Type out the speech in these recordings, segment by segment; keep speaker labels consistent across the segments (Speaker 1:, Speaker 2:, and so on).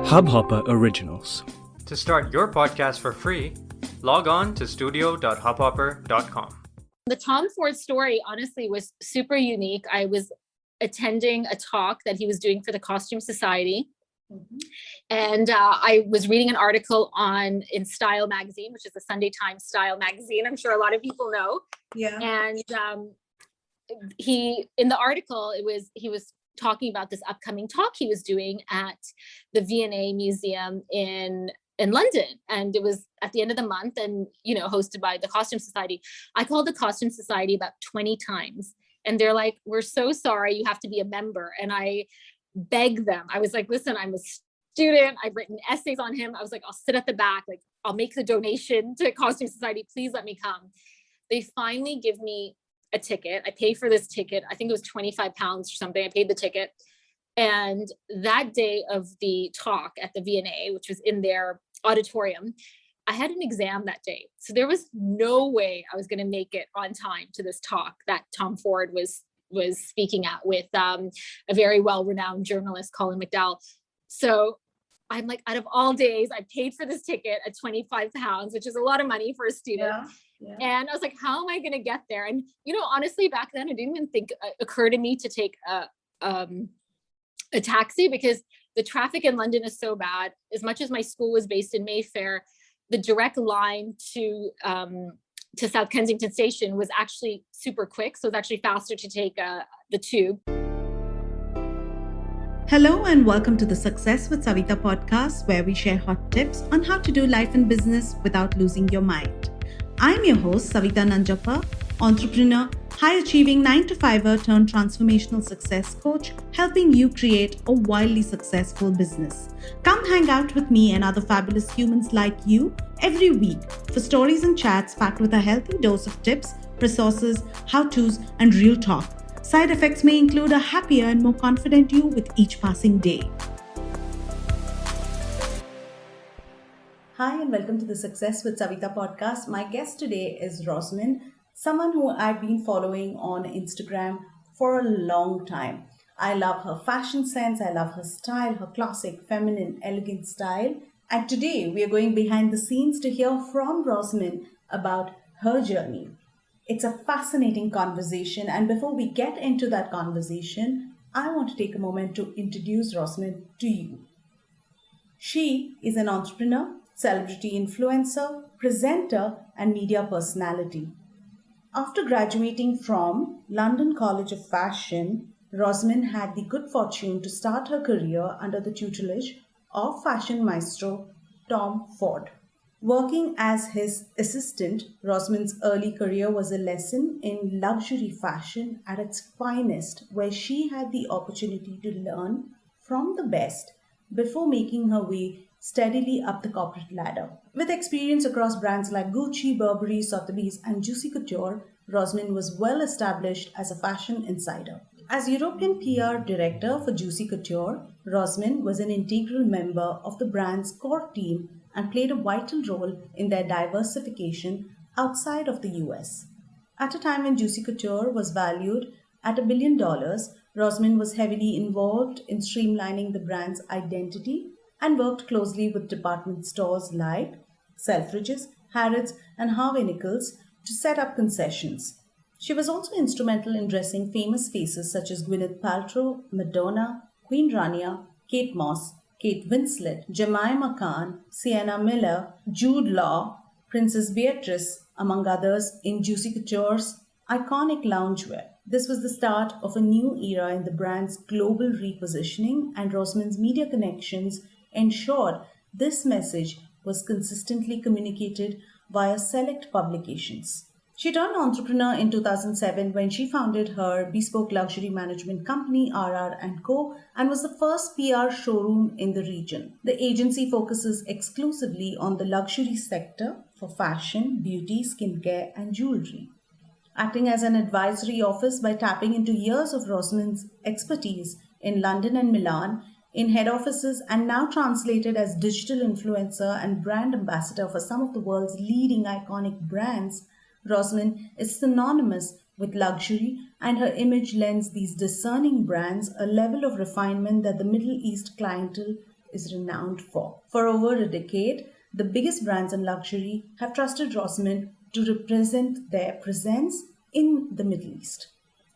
Speaker 1: Hubhopper Originals.
Speaker 2: To start your podcast for free, log on to studio.hubhopper.com.
Speaker 3: The Tom Ford story, honestly, was super unique. I was attending a talk that he was doing for the Costume Society. Mm-hmm. And I was reading an article in Style magazine, which is the Sunday Times style magazine. I'm sure a lot of people know.
Speaker 4: Yeah.
Speaker 3: And in the article, he was talking about this upcoming talk he was doing at the V&A Museum in London. And it was at the end of the month and, hosted by the Costume Society. I called the Costume Society about 20 times and they're like, "We're so sorry, you have to be a member." And I begged them. I was like, "Listen, I'm a student. I've written essays on him." I was like, "I'll sit at the back. Like, I'll make the donation to Costume Society. Please let me come." They finally give me a ticket. I pay for this ticket. I think it was 25 pounds or something. I paid the ticket. And that day of the talk at the V&A, which was in their auditorium, I had an exam that day. So there was no way I was going to make it on time to this talk that Tom Ford was speaking at with a very well-renowned journalist, Colin McDowell. So I'm like, out of all days, I paid for this ticket at 25 pounds, which is a lot of money for a student. Yeah. And I was like, how am I going to get there? And, honestly, back then, it didn't even occur to me to take a taxi because the traffic in London is so bad. As much as my school was based in Mayfair, the direct line to South Kensington Station was actually super quick. So it's actually faster to take the tube.
Speaker 4: Hello and welcome to the Success with Savita podcast, where we share hot tips on how to do life and business without losing your mind. I'm your host, Savita Nanjappa, entrepreneur, high-achieving 9-to-5er turned transformational success coach, helping you create a wildly successful business. Come hang out with me and other fabulous humans like you every week for stories and chats packed with a healthy dose of tips, resources, how-tos, and real talk. Side effects may include a happier and more confident you with each passing day. Hi and welcome to the Success with Savita podcast. My guest today is Rosemin, someone who I've been following on Instagram for a long time. I love her fashion sense, I love her style, her classic, feminine, elegant style. And today we are going behind the scenes to hear from Rosemin about her journey. It's a fascinating conversation, and before we get into that conversation, I want to take a moment to introduce Rosemin to you. She is an entrepreneur, celebrity influencer, presenter, and media personality. After graduating from London College of Fashion, Rosemin had the good fortune to start her career under the tutelage of fashion maestro Tom Ford. Working as his assistant, Rosemin's early career was a lesson in luxury fashion at its finest, where she had the opportunity to learn from the best before making her way steadily up the corporate ladder. With experience across brands like Gucci, Burberry, Sotheby's, and Juicy Couture, Rosemin was well established as a fashion insider. As European PR director for Juicy Couture, Rosemin was an integral member of the brand's core team and played a vital role in their diversification outside of the US. At a time when Juicy Couture was valued at $1 billion, Rosemin was heavily involved in streamlining the brand's identity and worked closely with department stores like Selfridges, Harrods, and Harvey Nichols to set up concessions. She was also instrumental in dressing famous faces such as Gwyneth Paltrow, Madonna, Queen Rania, Kate Moss, Kate Winslet, Jemima Khan, Sienna Miller, Jude Law, Princess Beatrice, among others, in Juicy Couture's iconic loungewear. This was the start of a new era in the brand's global repositioning, and Rosemin's media connections ensured this message was consistently communicated via select publications. She turned entrepreneur in 2007 when she founded her Bespoke luxury management company RR & Co. and was the first PR showroom in the region. The agency focuses exclusively on the luxury sector for fashion, beauty, skincare, and jewellery. Acting as an advisory office by tapping into years of Rosemin's expertise in London and Milan, in head offices, and now translated as digital influencer and brand ambassador for some of the world's leading iconic brands, Rosemin is synonymous with luxury, and her image lends these discerning brands a level of refinement that the Middle East clientele is renowned for. For over a decade, the biggest brands in luxury have trusted Rosemin to represent their presence in the Middle East.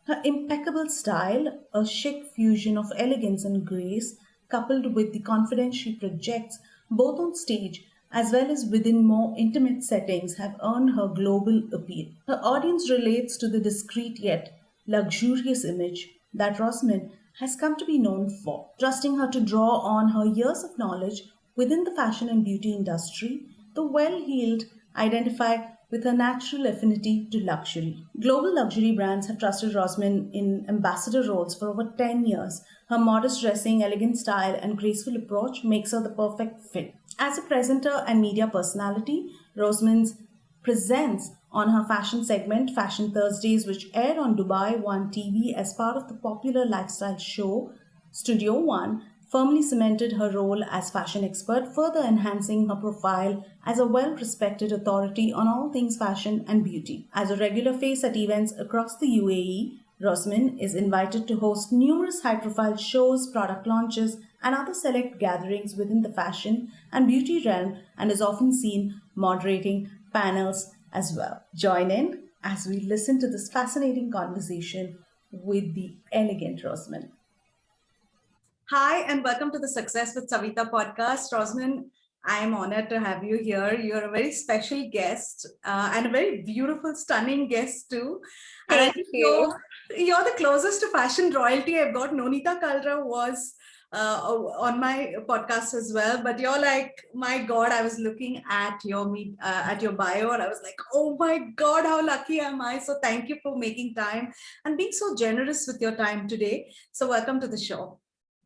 Speaker 4: Her impeccable style, a chic fusion of elegance and grace, coupled with the confidence she projects both on stage as well as within more intimate settings, have earned her global appeal. Her audience relates to the discreet yet luxurious image that Rosemin has come to be known for, trusting her to draw on her years of knowledge within the fashion and beauty industry. The well-heeled identify with her natural affinity to luxury. Global luxury brands have trusted Rosemin in ambassador roles for over 10 years. Her modest dressing, elegant style, and graceful approach makes her the perfect fit. As a presenter and media personality, Rosemin's presents on her fashion segment, Fashion Thursdays, which aired on Dubai One TV as part of the popular lifestyle show Studio One, firmly cemented her role as fashion expert, further enhancing her profile as a well-respected authority on all things fashion and beauty. As a regular face at events across the UAE, Rosemin is invited to host numerous high-profile shows, product launches, and other select gatherings within the fashion and beauty realm, and is often seen moderating panels as well. Join in as we listen to this fascinating conversation with the elegant Rosemin. Hi, and welcome to the Success with Savita podcast. Rosemin, I am honored to have you here. You're a very special guest and a very beautiful, stunning guest too. And I think you're the closest to fashion royalty I've got. Nonita Kalra was on my podcast as well, but you're like, my God, I was looking at your bio and I was like, oh my God, how lucky am I? So thank you for making time and being so generous with your time today. So welcome to the show.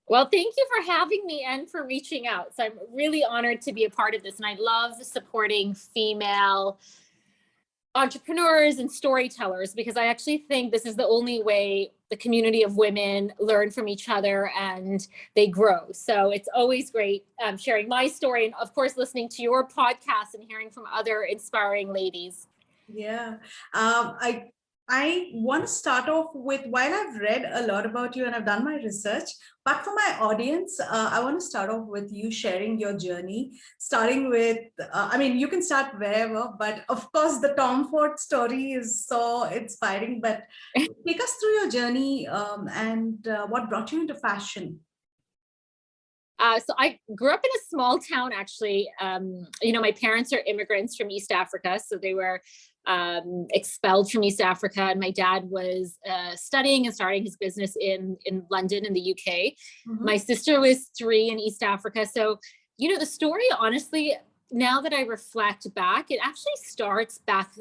Speaker 3: Well, thank you for having me and for reaching out. So I'm really honored to be a part of this. And I love supporting female entrepreneurs and storytellers, because I actually think this is the only way the community of women learn from each other and they grow. So it's always great sharing my story and, of course, listening to your podcast and hearing from other inspiring ladies.
Speaker 4: Yeah. I want to start off with, while I've read a lot about you and I've done my research, but for my audience, I want to start off with you sharing your journey, starting with, you can start wherever, but of course the Tom Ford story is so inspiring, but take us through your journey and what brought you into fashion.
Speaker 3: So I grew up in a small town, actually. My parents are immigrants from East Africa, so they were expelled from East Africa, and my dad was studying and starting his business in London in the UK. Mm-hmm. My sister was 3 in East Africa. So, the story, honestly, now that I reflect back, it actually starts back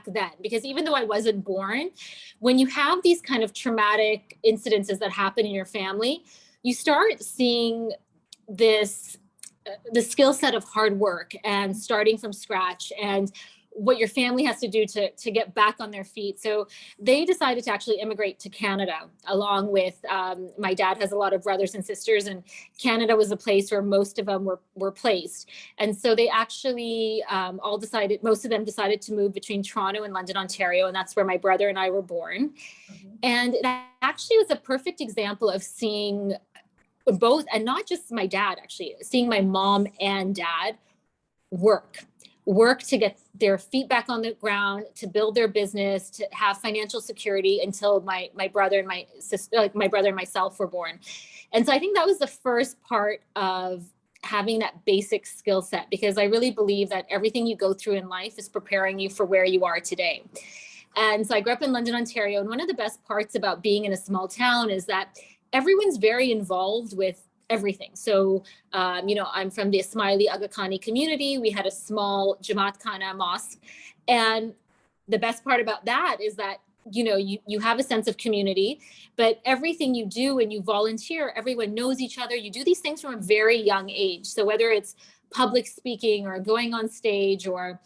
Speaker 3: then, because even though I wasn't born, when you have these kind of traumatic incidences that happen in your family, you start seeing the skill set of hard work and starting from scratch and what your family has to do to get back on their feet. So they decided to actually immigrate to Canada, along with my dad has a lot of brothers and sisters, and Canada was a place where most of them were placed. And so they actually most of them decided to move between Toronto and London, Ontario, and that's where my brother and I were born. Mm-hmm. And it actually was a perfect example of seeing both, and not just my dad, actually, seeing my mom and dad work to get their feet back on the ground, to build their business, to have financial security until my brother and my sister, like my brother and myself, were born. And so I think that was the first part of having that basic skill set, because I really believe that everything you go through in life is preparing you for where you are today. And so I grew up in London, Ontario. And one of the best parts about being in a small town is that everyone's very involved with everything. So, I'm from the Ismaili Aga Khani community. We had a small Jamaat Khana mosque. And the best part about that is that, you have a sense of community, but everything you do when you volunteer, everyone knows each other. You do these things from a very young age. So whether it's public speaking or going on stage or,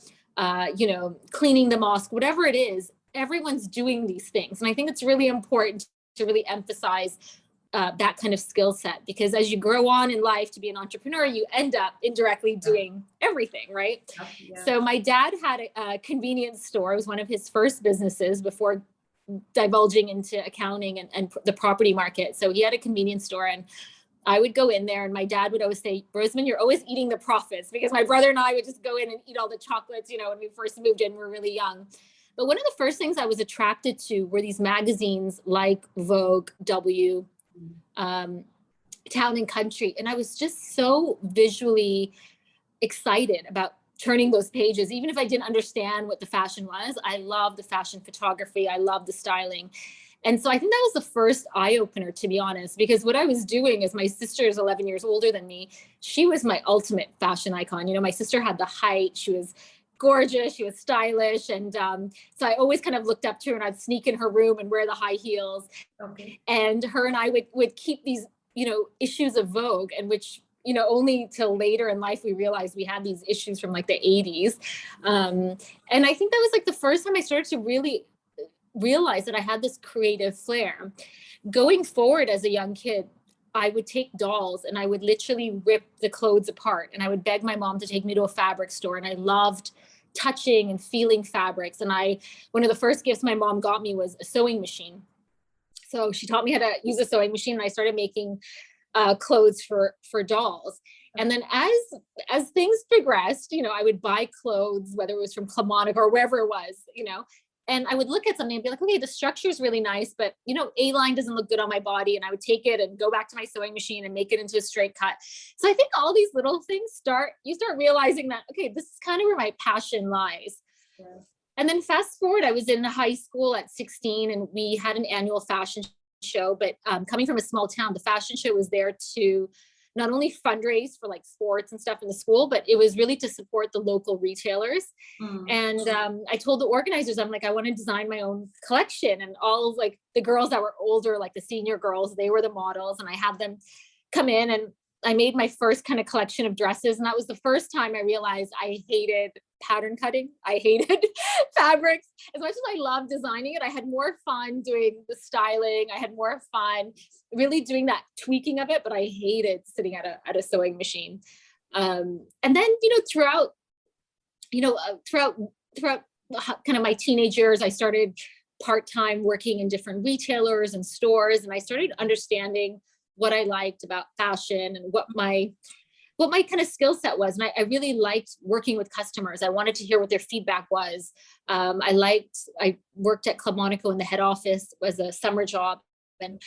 Speaker 3: cleaning the mosque, whatever it is, everyone's doing these things. And I think it's really important to really emphasize that kind of skill set, because as you grow on in life to be an entrepreneur, you end up indirectly doing everything, right? Yeah. So my dad had a convenience store. It was one of his first businesses before divulging into accounting and the property market. So he had a convenience store, and I would go in there and my dad would always say, Rosemin, you're always eating the profits, because my brother and I would just go in and eat all the chocolates, when we first moved in, we were really young. But one of the first things I was attracted to were these magazines like Vogue, W, Town and Country. And I was just so visually excited about turning those pages. Even if I didn't understand what the fashion was, I loved the fashion photography. I loved the styling. And so I think that was the first eye opener, to be honest, because what I was doing is, my sister is 11 years older than me. She was my ultimate fashion icon. My sister had the height. She was gorgeous. She was stylish. And so I always kind of looked up to her, and I'd sneak in her room and wear the high heels. Okay. And her and I would keep these, issues of Vogue, and which, only till later in life we realized we had these issues from like the 80s. And I think that was like the first time I started to really realize that I had this creative flair. Going forward as a young kid, I would take dolls and I would literally rip the clothes apart, and I would beg my mom to take me to a fabric store. And I loved touching and feeling fabrics. And one of the first gifts my mom got me was a sewing machine. So she taught me how to use a sewing machine, and I started making clothes for dolls. And then as things progressed, I would buy clothes, whether it was from Climatic or wherever it was, and I would look at something and be like, okay, the structure is really nice, but A-line doesn't look good on my body. And I would take it and go back to my sewing machine and make it into a straight cut. So I think all these little things you start realizing that, okay, this is kind of where my passion lies. Yes. And then fast forward, I was in high school at 16, and we had an annual fashion show, but coming from a small town, the fashion show was there to not only fundraise for like sports and stuff in the school, but it was really to support the local retailers. And I told the organizers, I'm like, I want to design my own collection. And all of like the girls that were older, like the senior girls, they were the models, and I had them come in, and I made my first kind of collection of dresses. And that was the first time I realized I hated pattern cutting. I hated fabrics. As much as I loved designing it, I had more fun doing the styling. I had more fun really doing that tweaking of it, but I hated sitting at a sewing machine. And then, throughout kind of my teenage years, I started part-time working in different retailers and stores. And I started understanding what I liked about fashion and what my kind of skill set was. And I really liked working with customers. I wanted to hear what their feedback was. I worked at Club Monaco in the head office, was a summer job. And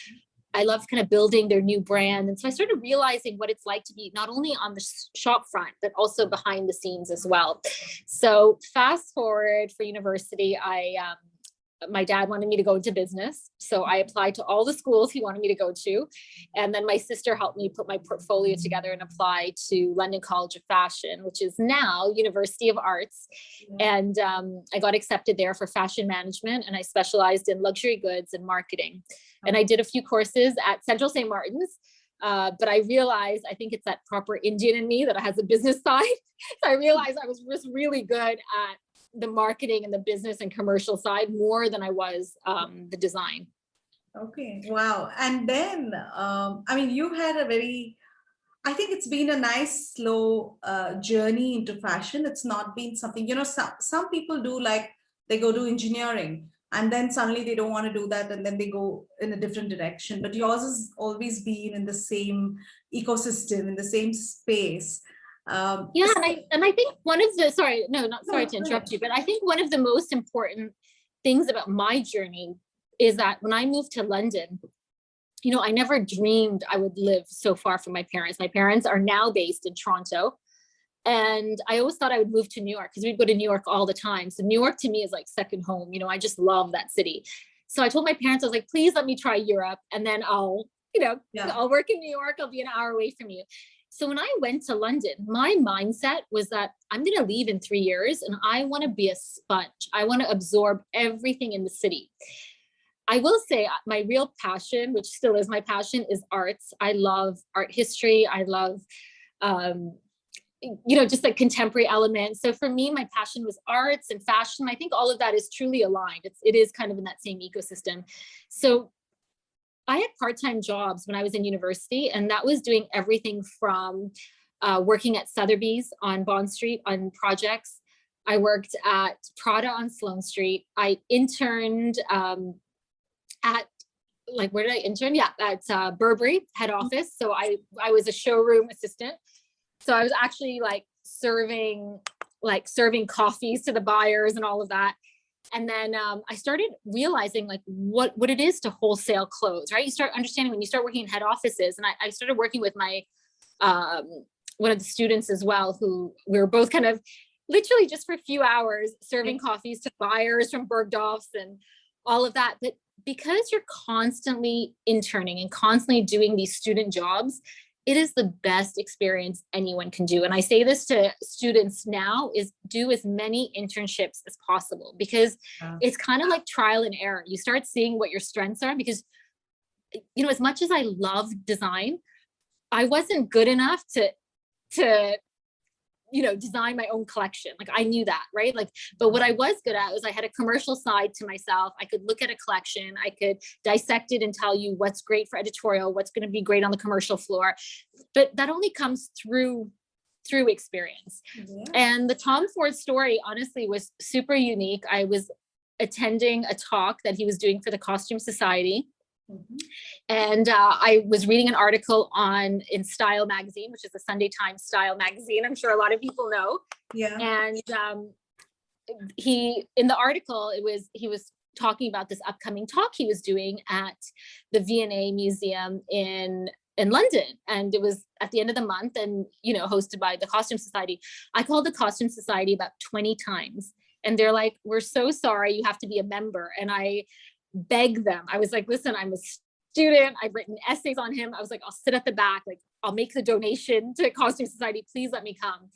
Speaker 3: I loved kind of building their new brand. And so I started realizing what it's like to be not only on the shop front, but also behind the scenes as well. So fast forward for university, my dad wanted me to go into business. So I applied to all the schools he wanted me to go to. And then my sister helped me put my portfolio together and apply to London College of Fashion, which is now University of Arts. And I got accepted there for fashion management, and I specialized in luxury goods and marketing. And I did a few courses at Central St. Martin's. But I realized, I think it's that proper Indian in me that has a business side. So I realized I was just really good at the marketing and the business and commercial side more than I was the design.
Speaker 4: Okay. Wow. And then, you had I think it's been a nice, slow journey into fashion. It's not been something, some people do, like they go to engineering and then suddenly they don't want to do that, and then they go in a different direction. But yours has always been in the same ecosystem, in the same space. And
Speaker 3: I think one of the, sorry to interrupt you, but I think one of the most important things about my journey is that when I moved to London, I never dreamed I would live so far from my parents. My parents are now based in Toronto, and I always thought I would move to New York because we'd go to New York all the time. So New York to me is like second home. I just love that city. So I told my parents, I was like, please let me try Europe, and then I'll work in New York. I'll be an hour away from you. So when I went to London, my mindset was that I'm going to leave in 3 years and I want to be a sponge. I want to absorb everything in the city. I will say my real passion, which still is my passion, is arts. I love art history. I love, just like contemporary elements. So for me, my passion was arts and fashion. I think all of that is truly aligned. It is kind of in that same ecosystem. So I had part-time jobs when I was in university, and that was doing everything from working at Sotheby's on Bond Street on projects. I worked at Prada on Sloane Street. I interned at where did I intern? Yeah, at Burberry head office. So I was a showroom assistant. So I was actually serving coffees to the buyers and all of that. And then I started realizing what it is to wholesale clothes, right? You start understanding when you start working in head offices. And I started working with my one of the students as well, who we were both kind of literally just for a few hours serving coffees to buyers from Bergdorf's and all of that. But because you're constantly interning and constantly doing these student jobs, it is the best experience anyone can do. And I say this to students now, is do as many internships as possible, because it's kind of like trial and error. You start seeing what your strengths are, because, as much as I love design, I wasn't good enough to design my own collection. I knew that, right? But what I was good at was I had a commercial side to myself. I could look at a collection, I could dissect it and tell you what's great for editorial, what's going to be great on the commercial floor. But that only comes through experience. Yeah. And the Tom Ford story, honestly, was super unique. I was attending a talk that he was doing for the Costume Society. Mm-hmm. And I was reading an article in Style magazine, which is the Sunday Times style magazine. I'm sure a lot of people know. Yeah. And in the article, he was talking about this upcoming talk he was doing at the V&A Museum in London. And it was at the end of the month and, hosted by the Costume Society. I called the Costume Society about 20 times. And they're like, "We're so sorry, you have to be a member." And I beg them. I was like, "Listen, I'm a student. I've written essays on him." I was like, "I'll sit at the back. I'll make the donation to Costume Society. Please let me come."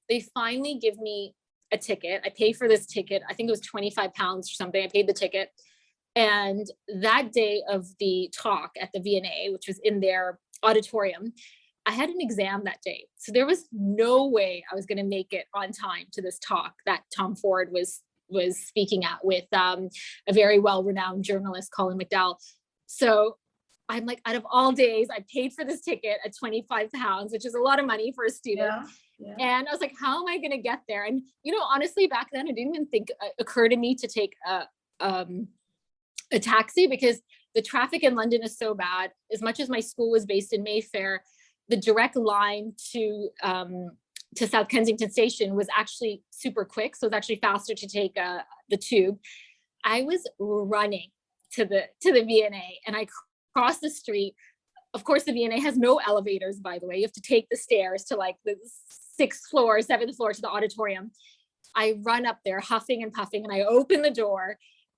Speaker 3: They finally give me a ticket. I pay for this ticket. I think it was 25 pounds or something. I paid the ticket. And that day of the talk at the V&A, which was in their auditorium, I had an exam that day. So there was no way I was going to make it on time to this talk that Tom Ford was speaking at with a very well-renowned journalist, Colin McDowell. So I'm like, out of all days, I paid for this ticket at 25 pounds, which is a lot of money for a student. Yeah, yeah. And I was like, how am I going to get there? And, honestly, back then, it didn't even occur to me to take a taxi, because the traffic in London is so bad. As much as my school was based in Mayfair, the direct line to South Kensington Station was actually super quick. So it's actually faster to take the tube. I was running to the V&A, and I crossed the street. Of course, the V&A has no elevators, by the way. You have to take the stairs to the 6th floor, 7th floor to the auditorium. I run up there huffing and puffing, and I open the door,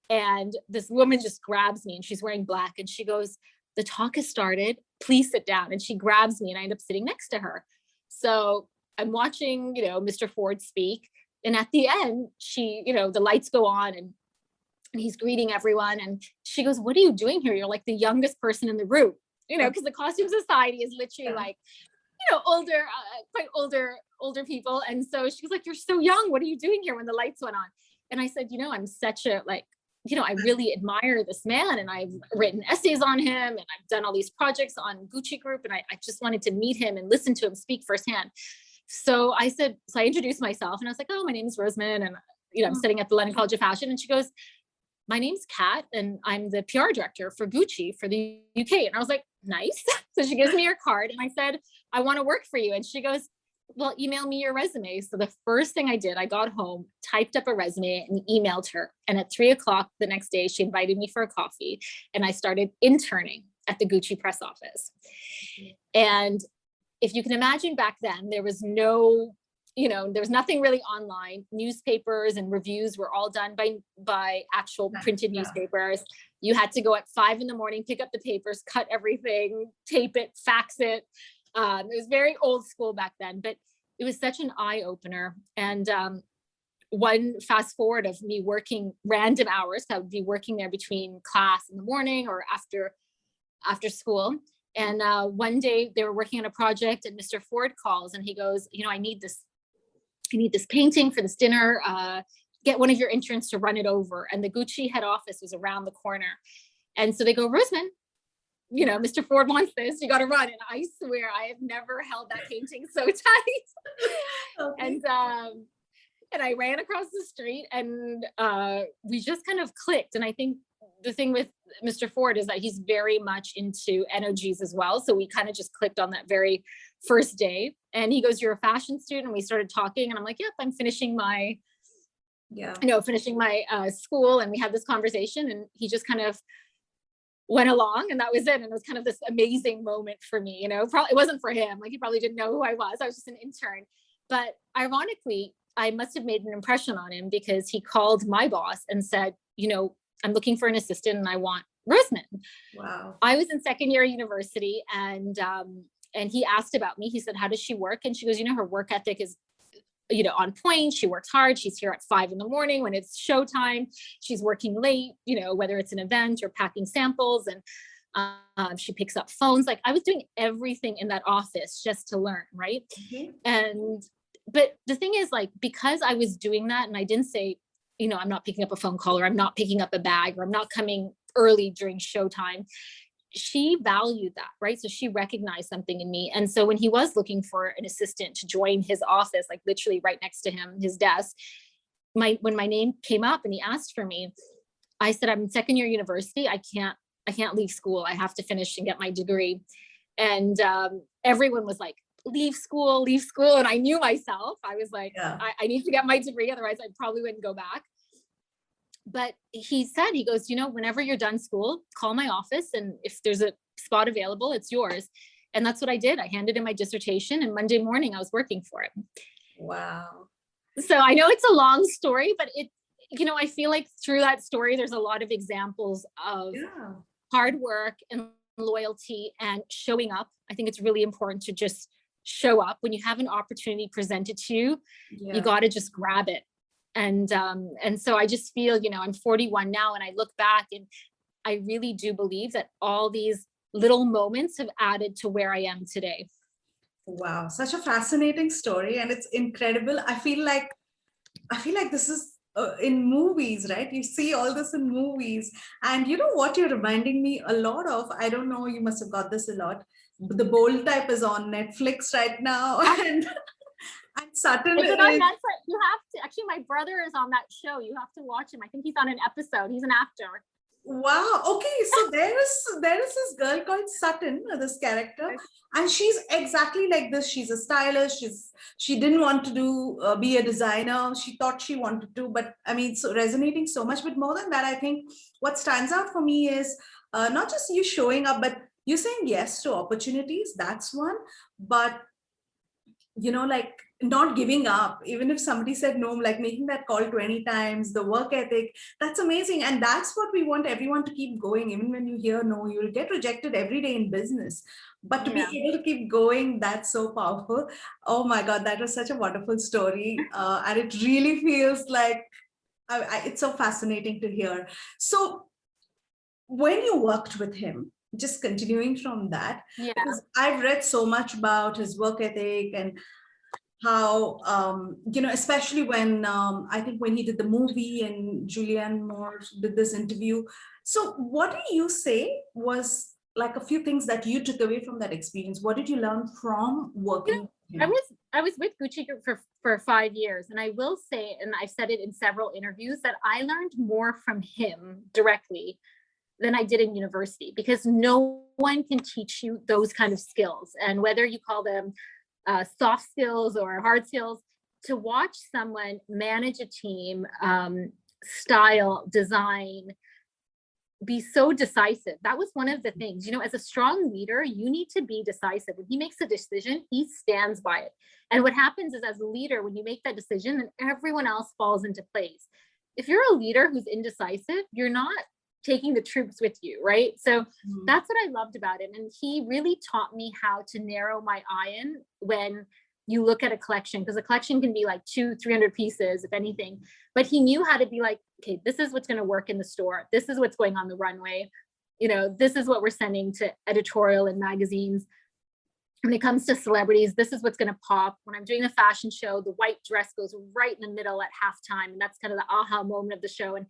Speaker 3: and this woman just grabs me, and she's wearing black, and she goes, "The talk has started. Please sit down." And she grabs me, and I end up sitting next to her. So I'm watching, Mr. Ford speak. And at the end, she, the lights go on and he's greeting everyone. And she goes, "What are you doing here? You're like the youngest person in the room," because the Costume Society is literally older, quite older people. And so she was like, "You're so young. What are you doing here?" when the lights went on. And I said, "I'm such a I really admire this man, and I've written essays on him, and I've done all these projects on Gucci Group, and I just wanted to meet him and listen to him speak firsthand." So I introduced myself, and I was like, "Oh, my name is Rosemin, and I'm studying at the London College of Fashion." And she goes, "My name's Kat, and I'm the PR director for Gucci for the UK." And I was like, "Nice." So she gives me her card, and I said, "I want to work for you." And she goes, "Well, email me your resume." So the first thing I did, I got home, typed up a resume, and emailed her. And at 3:00 the next day, she invited me for a coffee, and I started interning at the Gucci press office. And if you can imagine, back then, there was there was nothing really online. Newspapers and reviews were all done by actual printed newspapers. You had to go at 5 a.m, pick up the papers, cut everything, tape it, fax it. It was very old school back then, but it was such an eye opener. And one fast forward of me working random hours, I would be working there between class in the morning or after school. And one day they were working on a project, and Mr. Ford calls, and he goes, "I need this painting for this dinner. Get one of your interns to run it over." And the Gucci head office was around the corner. And so they go, "Rosemin, Mr. Ford wants this, you got to run." And I swear I have never held that painting so tight. Okay. And I ran across the street and we just kind of clicked. And I think the thing with Mr. Ford is that he's very much into energies as well. So we kind of just clicked on that very first day. And he goes, "You're a fashion student?" And we started talking and I'm like, "Yep, I'm finishing my, finishing my school." And we had this conversation and he just kind of went along and that was it. And it was kind of this amazing moment for me, you know, probably it wasn't for him. Like he probably didn't know who I was. I was just an intern. But ironically, I must have made an impression on him because he called my boss and said, "You know, I'm looking for an assistant and I want Rosemin."
Speaker 4: Wow.
Speaker 3: I was in second year university and he asked about me. He said, "How does she work?" And she goes, "You know, her work ethic is, you know, on point. She works hard. She's here at 5 a.m. when it's showtime. She's working late, you know, whether it's an event or packing samples. And she picks up phones." Like I was doing everything in that office just to learn. Right. But the thing is, like, because I was doing that and I didn't say, you know, I'm not picking up a phone call or I'm not picking up a bag or I'm not coming early during showtime. She valued that, right? So she recognized something in me. And so when he was looking for an assistant to join his office, like literally right next to him, his desk, when my name came up and he asked for me, I said, "I'm in second year university. I can't leave school. I have to finish and get my degree." And everyone was like, leave school. And I knew myself. I was like, I need to get my degree. Otherwise I probably wouldn't go back. But he said, he goes, "You know, whenever you're done school, call my office. And if there's a spot available, it's yours." And that's what I did. I handed in my dissertation and Monday morning I was working for it.
Speaker 4: Wow.
Speaker 3: So I know it's a long story, but it, you know, I feel like through that story, there's a lot of examples of hard work and loyalty and showing up. I think it's really important to just show up when you have an opportunity presented to you. You got to just grab it. And so I just feel, you know, I'm 41 now and I look back and I really do believe that all these little moments have added to where I am today.
Speaker 4: Wow, such a fascinating story, and it's incredible. I feel like this is in movies, right? You see all this in movies, and you know what you're reminding me a lot of. I don't know, you must have got this a lot. The Bold Type is on Netflix right now, and Sutton
Speaker 3: is it on Netflix? You have to. Actually, my brother is on that show. You have to watch him. I think he's on an episode. He's an actor.
Speaker 4: Wow. Okay. So there is this girl called Sutton, this character, and she's exactly like this. She's a stylist. She didn't want to be a designer. She thought she wanted to, but I mean, so resonating so much. But more than that, I think what stands out for me is not just you showing up, but you saying yes to opportunities. That's one. But you know, like not giving up, even if somebody said no, like making that call 20 times, the work ethic, that's amazing. And that's what we want everyone to keep going. Even when you hear no, you'll get rejected every day in business. But to be able to keep going, that's so powerful. Oh my God, that was such a wonderful story. And it really feels like it's so fascinating to hear. So when you worked with him, just continuing from that, because I've read so much about his work ethic and how, you know, especially when I think when he did the movie and Julianne Moore did this interview. So what do you say was like a few things that you took away from that experience? What did you learn from working?
Speaker 3: You know, I was with Gucci Group for 5 years. And I will say, and I've said it in several interviews, that I learned more from him directly than I did in university, because no one can teach you those kind of skills. And whether you call them soft skills or hard skills, to watch someone manage a team, style, design, be so decisive. That was one of the things, you know, as a strong leader, you need to be decisive. When he makes a decision, he stands by it. And what happens is, as a leader, when you make that decision, then everyone else falls into place. If you're a leader who's indecisive, you're not taking the troops with you, right? So that's what I loved about him. And he really taught me how to narrow my eye in when you look at a collection, because a collection can be like 200-300 pieces, if anything. But he knew how to be like, okay, this is what's going to work in the store. This is what's going on the runway. You know, this is what we're sending to editorial and magazines. When it comes to celebrities, this is what's going to pop. When I'm doing the fashion show, the white dress goes right in the middle at halftime. And that's kind of the aha moment of the show. And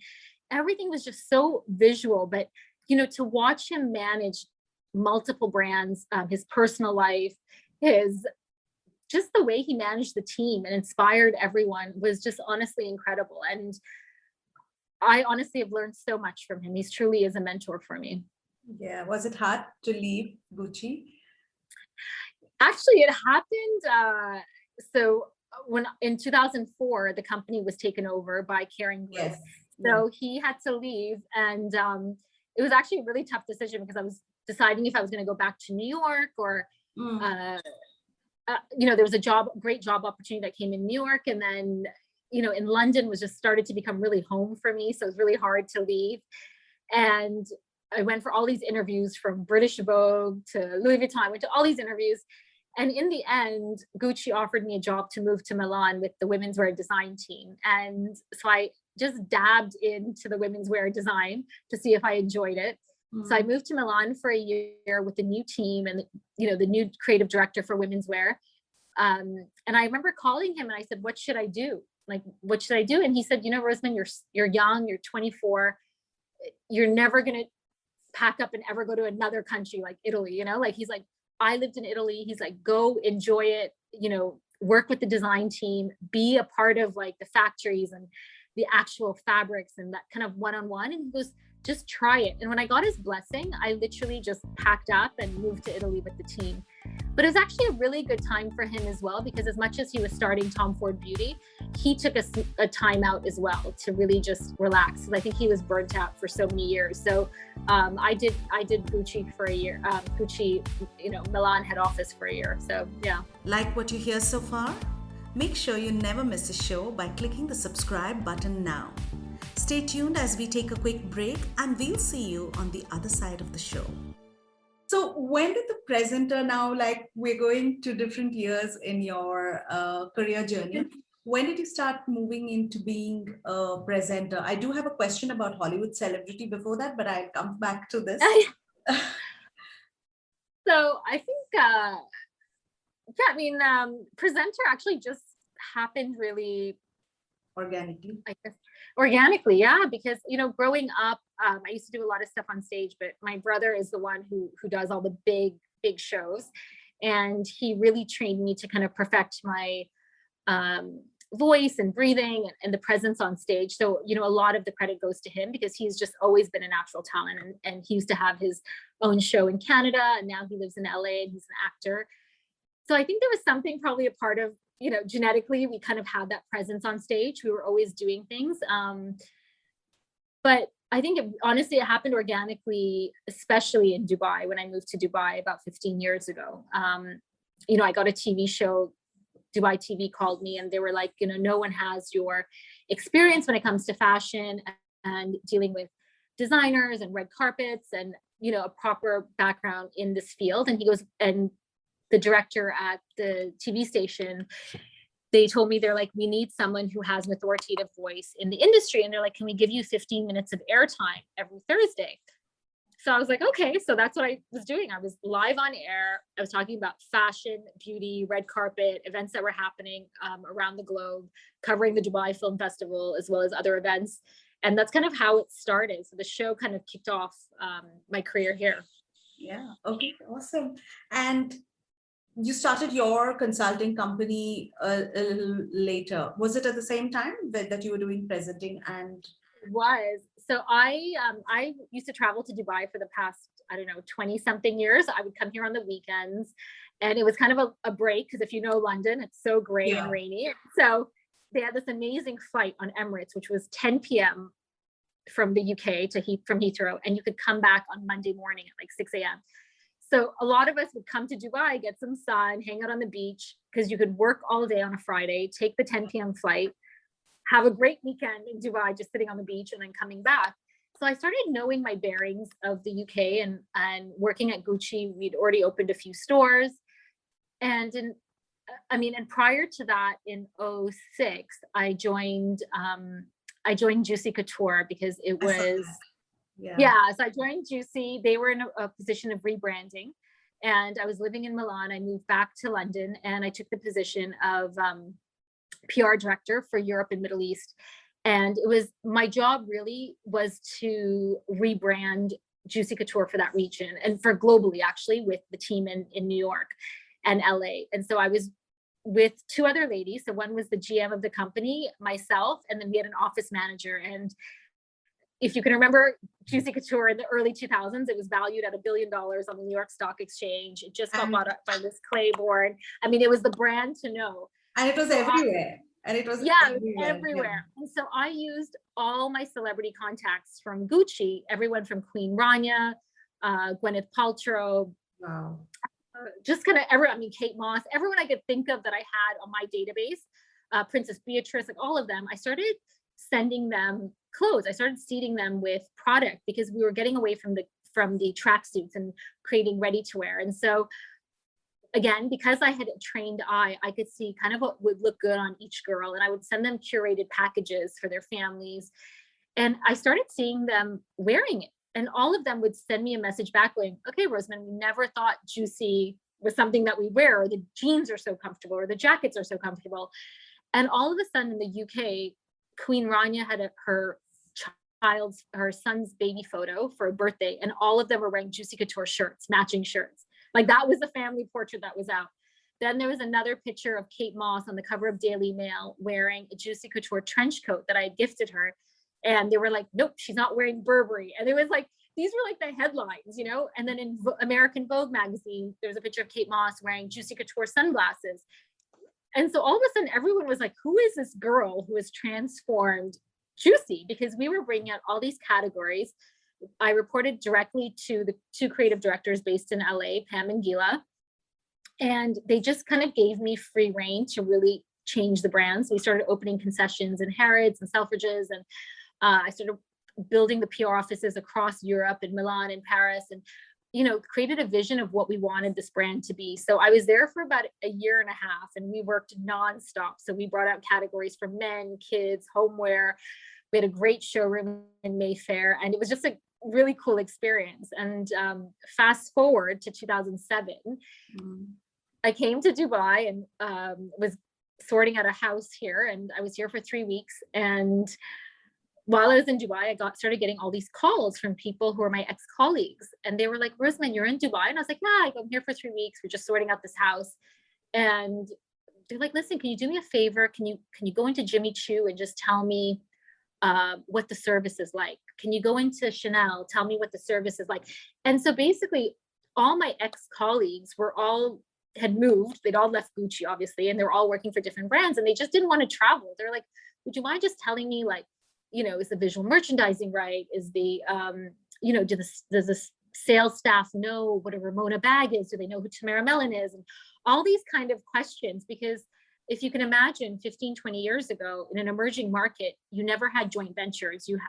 Speaker 3: everything was just so visual. But, you know, to watch him manage multiple brands, his personal life, his just the way he managed the team and inspired everyone was just honestly incredible. And I honestly have learned so much from him. He's truly is a mentor for me.
Speaker 4: Yeah. Was it hard to leave Gucci?
Speaker 3: Actually, it happened. So when in 2004, the company was taken over by Kering Group.
Speaker 4: Yes.
Speaker 3: So he had to leave. And it was actually a really tough decision because I was deciding if I was going to go back to New York or, there was a great job opportunity that came in New York. And then, in London was just started to become really home for me. So it was really hard to leave. And I went for all these interviews from British Vogue to Louis Vuitton, went to all these interviews. And in the end, Gucci offered me a job to move to Milan with the women's wear design team. And so I just dabbed into the women's wear design to see if I enjoyed it. So I moved to Milan for a year with the new team and, the new creative director for women's wear. And I remember calling him and I said, what should I do? What should I do? And he said, Rosemin, you're young, you're 24. You're never going to pack up and ever go to another country like Italy, he's like, I lived in Italy. He's like, go enjoy it, work with the design team, be a part of the factories and the actual fabrics and that kind of one-on-one. And he goes, just try it. And when I got his blessing, I literally just packed up and moved to Italy with the team. But it was actually a really good time for him as well, because as much as he was starting Tom Ford Beauty, he took a time out as well to really just relax. Because I think he was burnt out for so many years. So I did Gucci for a year, Gucci, Milan head office for a year. So yeah.
Speaker 4: Like what you hear so far? Make sure you never miss a show by clicking the subscribe button now. Stay tuned as we take a quick break and we'll see you on the other side of the show. So when did the presenter now, we're going to different years in your career journey, when did you start moving into being a presenter? I do have a question about Hollywood celebrity before that, but I'll come back to this.
Speaker 3: So I think, presenter actually just happened really
Speaker 4: organically.
Speaker 3: I guess organically, yeah, because growing up, I used to do a lot of stuff on stage, but my brother is the one who does all the big shows, and he really trained me to kind of perfect my voice and breathing and the presence on stage. So a lot of the credit goes to him because he's just always been a natural talent, and he used to have his own show in Canada, and now he lives in LA and he's an actor. So I think there was something probably a part of genetically, we kind of had that presence on stage. We were always doing things. But I think honestly, it happened organically, especially in Dubai, when I moved to Dubai about 15 years ago. I got a TV show, Dubai TV called me and they were like, no one has your experience when it comes to fashion and dealing with designers and red carpets and, a proper background in this field. And he goes, and the director at the TV station, they told me, they're like, we need someone who has an authoritative voice in the industry. And they're like, can we give you 15 minutes of airtime every Thursday? So I was like, okay. So that's what I was doing. I was live on air. I was talking about fashion, beauty, red carpet, events that were happening around the globe, covering the Dubai Film Festival, as well as other events. And that's kind of how it started. So the show kind of kicked off my career here.
Speaker 4: Yeah. Okay. Awesome. And you started your consulting company a little later. Was it at the same time that you were doing presenting? And
Speaker 3: it was. So I used to travel to Dubai for the past, 20 something years. I would come here on the weekends, and it was kind of a break because if you know London, it's so gray and rainy. So they had this amazing flight on Emirates, which was 10 p.m. from the UK from Heathrow, and you could come back on Monday morning at 6 a.m. So a lot of us would come to Dubai, get some sun, hang out on the beach, because you could work all day on a Friday, take the 10 p.m. flight, have a great weekend in Dubai, just sitting on the beach and then coming back. So I started knowing my bearings of the UK and working at Gucci. We'd already opened a few stores. And prior to that, in 2006, I joined Juicy Couture because it was... So I joined Juicy. They were in a position of rebranding, and I was living in Milan. I moved back to London, and I took the position of PR director for Europe and Middle East. And it was my job really was to rebrand Juicy Couture for that region and for globally, actually, with the team in New York and LA. And so I was with two other ladies. So one was the GM of the company, myself, and then we had an office manager. And if you can remember Juicy Couture in the early 2000s, it was valued at $1 billion on the New York Stock Exchange. It just got bought up by this Claiborne. I mean, it was the brand to know.
Speaker 4: And it was everywhere. And it was
Speaker 3: everywhere.
Speaker 4: Yeah.
Speaker 3: And so I used all my celebrity contacts from Gucci, everyone from Queen Rania, Gwyneth Paltrow,
Speaker 4: Wow.
Speaker 3: Just kind of Kate Moss, everyone I could think of that I had on my database, Princess Beatrice, like all of them. I started sending them clothes. I started seeding them with product because we were getting away from the tracksuits and creating ready to wear. And so again, because I had a trained eye, I could see kind of what would look good on each girl, and I would send them curated packages for their families. And I started seeing them wearing it. And all of them would send me a message back going, okay, Rosemin, we never thought Juicy was something that we wear, or the jeans are so comfortable, or the jackets are so comfortable. And all of a sudden in the UK, Queen Rania had her son's baby photo for a birthday, and all of them were wearing Juicy Couture shirts, matching shirts. Like that was the family portrait that was out. Then there was another picture of Kate Moss on the cover of Daily Mail wearing a Juicy Couture trench coat that I had gifted her. And they were like, nope, she's not wearing Burberry. And it was like, these were like the headlines, you know? And then in American Vogue magazine, there was a picture of Kate Moss wearing Juicy Couture sunglasses. And so all of a sudden, everyone was like, who is this girl who has transformed Juicy? Because we were bringing out all these categories. I reported directly to the two creative directors based in LA, Pam and Gila. And they just kind of gave me free reign to really change the brands. We started opening concessions in Harrods and Selfridges, and I started building the PR offices across Europe, in Milan and Paris, and created a vision of what we wanted this brand to be. So I was there for about a year and a half, and we worked nonstop. So we brought out categories for men, kids, homeware. We had a great showroom in Mayfair, and it was just a really cool experience. And fast forward to 2007, I came to Dubai and was sorting out a house here, and I was here for 3 weeks. And while I was in Dubai, I started getting all these calls from people who are my ex-colleagues, and they were like, Rosemin, you're in Dubai? And I was like, yeah, I'm here for 3 weeks. We're just sorting out this house. And they're like, listen, can you do me a favor? Can you go into Jimmy Choo and just tell me what the service is like? Can you go into Chanel? Tell me what the service is like. And so basically all my ex-colleagues had moved. They'd all left Gucci, obviously, and they were all working for different brands, and they just didn't want to travel. They're like, would you mind just telling me, like, is the visual merchandising right? Is the, does the sales staff know what a Ramona bag is? Do they know who Tamara Mellon is? And all these kind of questions, because if you can imagine 15, 20 years ago in an emerging market, you never had joint ventures. You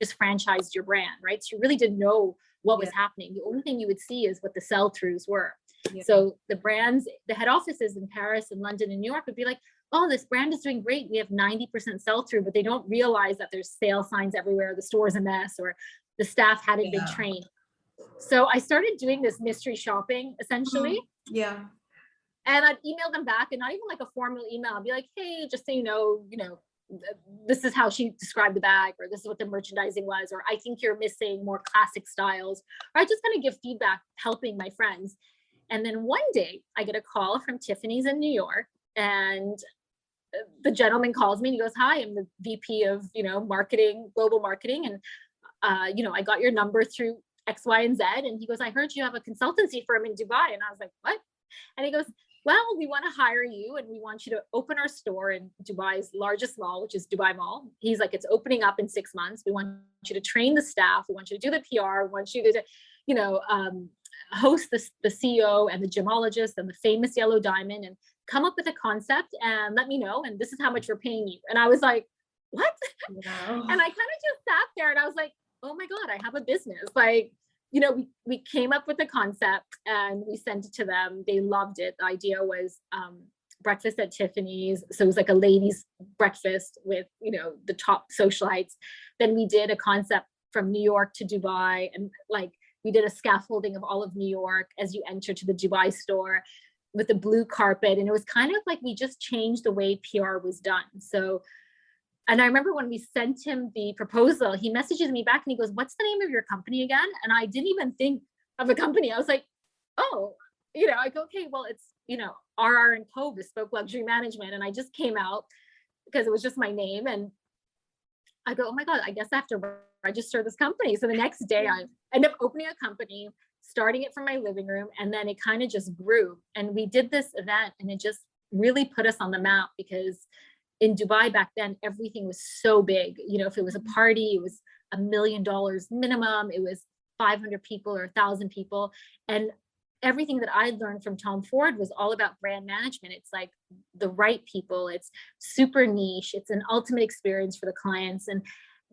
Speaker 3: just franchised your brand, right? So you really didn't know what was happening. The only thing you would see is what the sell-throughs were. Yeah. So the brands, the head offices in Paris and London and New York would be like, oh, this brand is doing great. We have 90% sell-through, but they don't realize that there's sale signs everywhere. The store's a mess, or the staff hadn't been trained. So I started doing this mystery shopping, essentially.
Speaker 4: Yeah.
Speaker 3: And I'd email them back, and not even like a formal email. I'd be like, hey, just so you know, this is how she described the bag, or this is what the merchandising was, or I think you're missing more classic styles. Or I just kind of give feedback, helping my friends. And then one day I get a call from Tiffany's in New York, and the gentleman calls me and he goes, hi, I'm the VP of, marketing, global marketing. And, I got your number through X, Y, and Z. And he goes, I heard you have a consultancy firm in Dubai. And I was like, what? And he goes, well, we want to hire you, and we want you to open our store in Dubai's largest mall, which is Dubai Mall. He's like, it's opening up in 6 months. We want you to train the staff. We want you to do the PR. We want you to, host the CEO and the gemologist and the famous yellow diamond, and come up with a concept and let me know. And this is how much we're paying you. And I was like, what? Wow. And I kind of just sat there and I was like, oh my God, I have a business. Like, we came up with the concept and we sent it to them. They loved it. The idea was breakfast at Tiffany's. So it was like a ladies' breakfast with, the top socialites. Then we did a concept from New York to Dubai, and like we did a scaffolding of all of New York as you enter to the Dubai store with the blue carpet. And it was kind of like we just changed the way PR was done. So, and I remember when we sent him the proposal, he messages me back and he goes, what's the name of your company again? And I didn't even think of a company. I was like, oh, I go, okay, well, it's, RR and Co, Bespoke Luxury Management. And I just came out because it was just my name. And I go, oh my God, I guess I have to register this company. So the next day I end up opening a company, starting it from my living room. And then it kind of just grew. And we did this event and it just really put us on the map, because in Dubai back then, everything was so big. If it was a party, it was $1 million minimum. It was 500 people or 1,000 people. And everything that I learned from Tom Ford was all about brand management. It's like the right people. It's super niche. It's an ultimate experience for the clients. And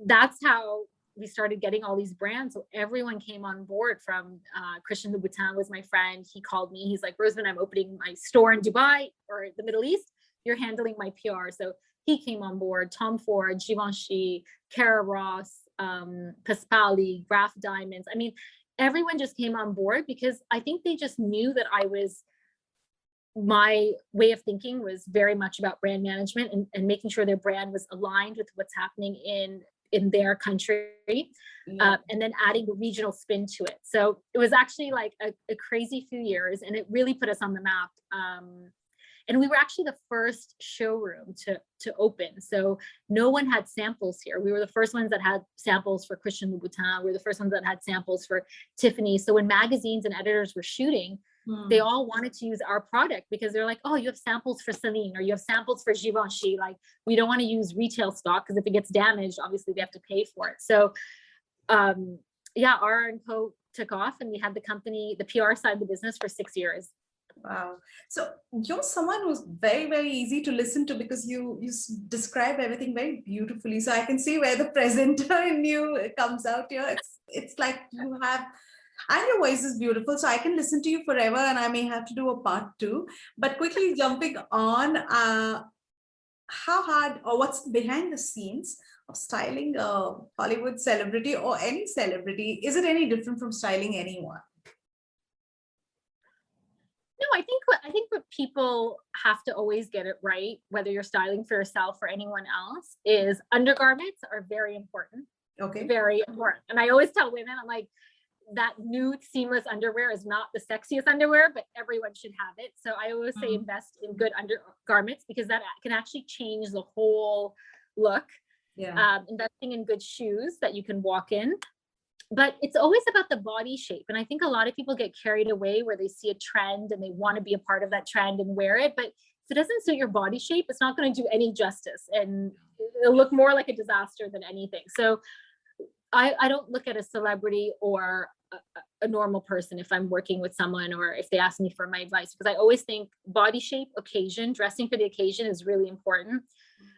Speaker 3: that's how we started getting all these brands. So everyone came on board. From Christian Louboutin was my friend. He called me. He's like, Rosemin, I'm opening my store in Dubai or the Middle East. You're handling my PR. So he came on board. Tom Ford, Givenchy, Cara Ross, Pasquale, Graf Diamonds. I mean, everyone just came on board because I think they just knew that my way of thinking was very much about brand management and making sure their brand was aligned with what's happening in their country, and then adding the regional spin to it. So it was actually like a crazy few years, and it really put us on the map. And we were actually the first showroom to open. So no one had samples here. We were the first ones that had samples for Christian Louboutin. We were the first ones that had samples for Tiffany. So when magazines and editors were shooting, they all wanted to use our product because they're like, oh, you have samples for Celine, or you have samples for Givenchy. Like, we don't want to use retail stock because if it gets damaged, obviously they have to pay for it. So R and Co took off, and we had the company, the PR side of the business, for 6 years.
Speaker 4: Wow. So you're someone who's very, very easy to listen to because you describe everything very beautifully. So I can see where the presenter in you comes out here. It's like you have, and your voice is beautiful. So I can listen to you forever, and I may have to do a part 2. But quickly jumping on, how hard, or what's behind the scenes of styling a Hollywood celebrity or any celebrity? Is it any different from styling anyone?
Speaker 3: No, I think what people have to always get it right, whether you're styling for yourself or anyone else, is undergarments are very important.
Speaker 4: Okay.
Speaker 3: Very important. And I always tell women, I'm like, that nude seamless underwear is not the sexiest underwear, but everyone should have it. So I always say invest in good undergarments, because that can actually change the whole look.
Speaker 4: Yeah.
Speaker 3: Investing in good shoes that you can walk in. But it's always about the body shape. And I think a lot of people get carried away where they see a trend and they want to be a part of that trend and wear it. But if it doesn't suit your body shape, it's not going to do any justice, and it'll look more like a disaster than anything. So I don't look at a celebrity or a normal person if I'm working with someone, or if they ask me for my advice, because I always think body shape, occasion, dressing for the occasion is really important.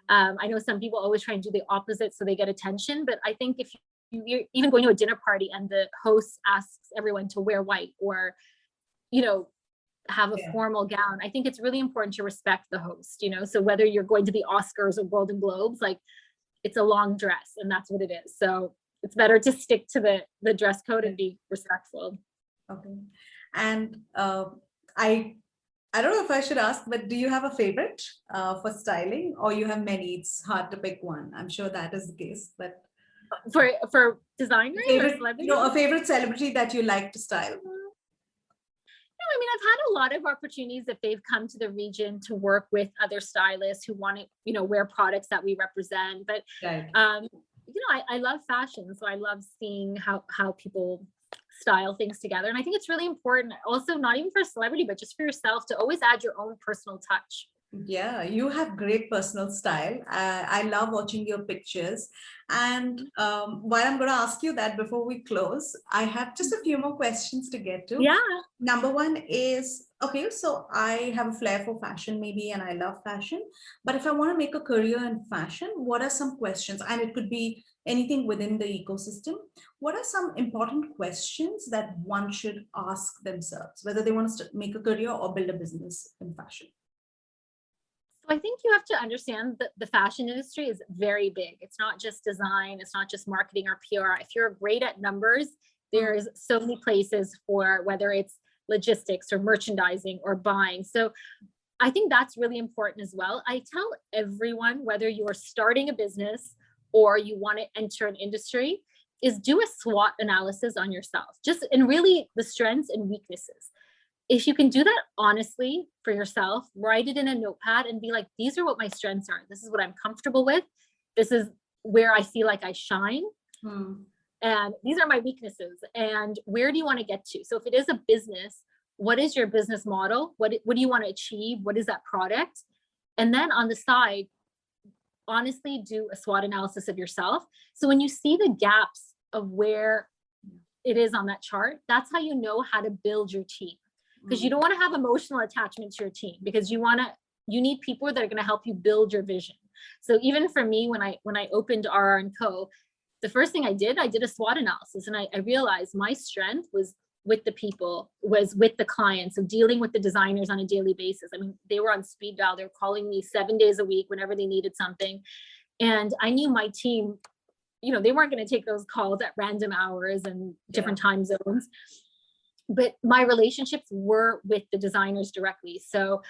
Speaker 3: I know some people always try and do the opposite so they get attention, but I think if you're even going to a dinner party and the host asks everyone to wear white, or, have a formal gown, I think it's really important to respect the host, so whether you're going to the Oscars or Golden Globes, like, it's a long dress and that's what it is. So it's better to stick to the dress code and be respectful.
Speaker 4: Okay. And I don't know if I should ask, but do you have a favorite for styling, or you have many? It's hard to pick one. I'm sure that is the case, but
Speaker 3: for designers or celebrities?
Speaker 4: A favorite celebrity that you like to style.
Speaker 3: No, I mean, I've had a lot of opportunities if they've come to the region to work with other stylists who want to, wear products that we represent. But
Speaker 4: right.
Speaker 3: I love fashion, so I love seeing how people style things together. And I think it's really important also, not even for a celebrity, but just for yourself, to always add your own personal touch.
Speaker 4: Yeah, you have great personal style. I love watching your pictures. And while I'm going to ask you that before we close, I have just a few more questions to get to.
Speaker 3: Yeah.
Speaker 4: Number one is, okay, so I have a flair for fashion maybe, and I love fashion. But if I want to make a career in fashion, what are some questions? And it could be anything within the ecosystem. What are some important questions that one should ask themselves, whether they want to make a career or build a business in fashion?
Speaker 3: I think you have to understand that the fashion industry is very big. It's not just design. It's not just marketing or PR. If you're great at numbers, there's so many places for, whether it's logistics or merchandising or buying. So I think that's really important as well. I tell everyone, whether you are starting a business or you want to enter an industry, is do a SWOT analysis on yourself, and really the strengths and weaknesses. if you can do that honestly for yourself, write it in a notepad and be like, these are what my strengths are. This is what I'm comfortable with. This is where I feel like I shine. And these are my weaknesses. And where do you want to get to? So if it is a business, what is your business model? What do you want to achieve? What is that product? And then on the side, honestly, do a SWOT analysis of yourself. So when you see the gaps of where it is on that chart, that's how you know how to build your team. Because you don't want to have emotional attachment to your team, because you need people that are going to help you build your vision. So even for me, when I opened RR & Co, the first thing I did a SWOT analysis, and I realized my strength was with the people, was with the clients, of dealing with the designers on a daily basis. I mean, they were on speed dial. They were calling me 7 days a week whenever they needed something. And I knew my team, they weren't going to take those calls at random hours and different time zones. But my relationships were with the designers directly. So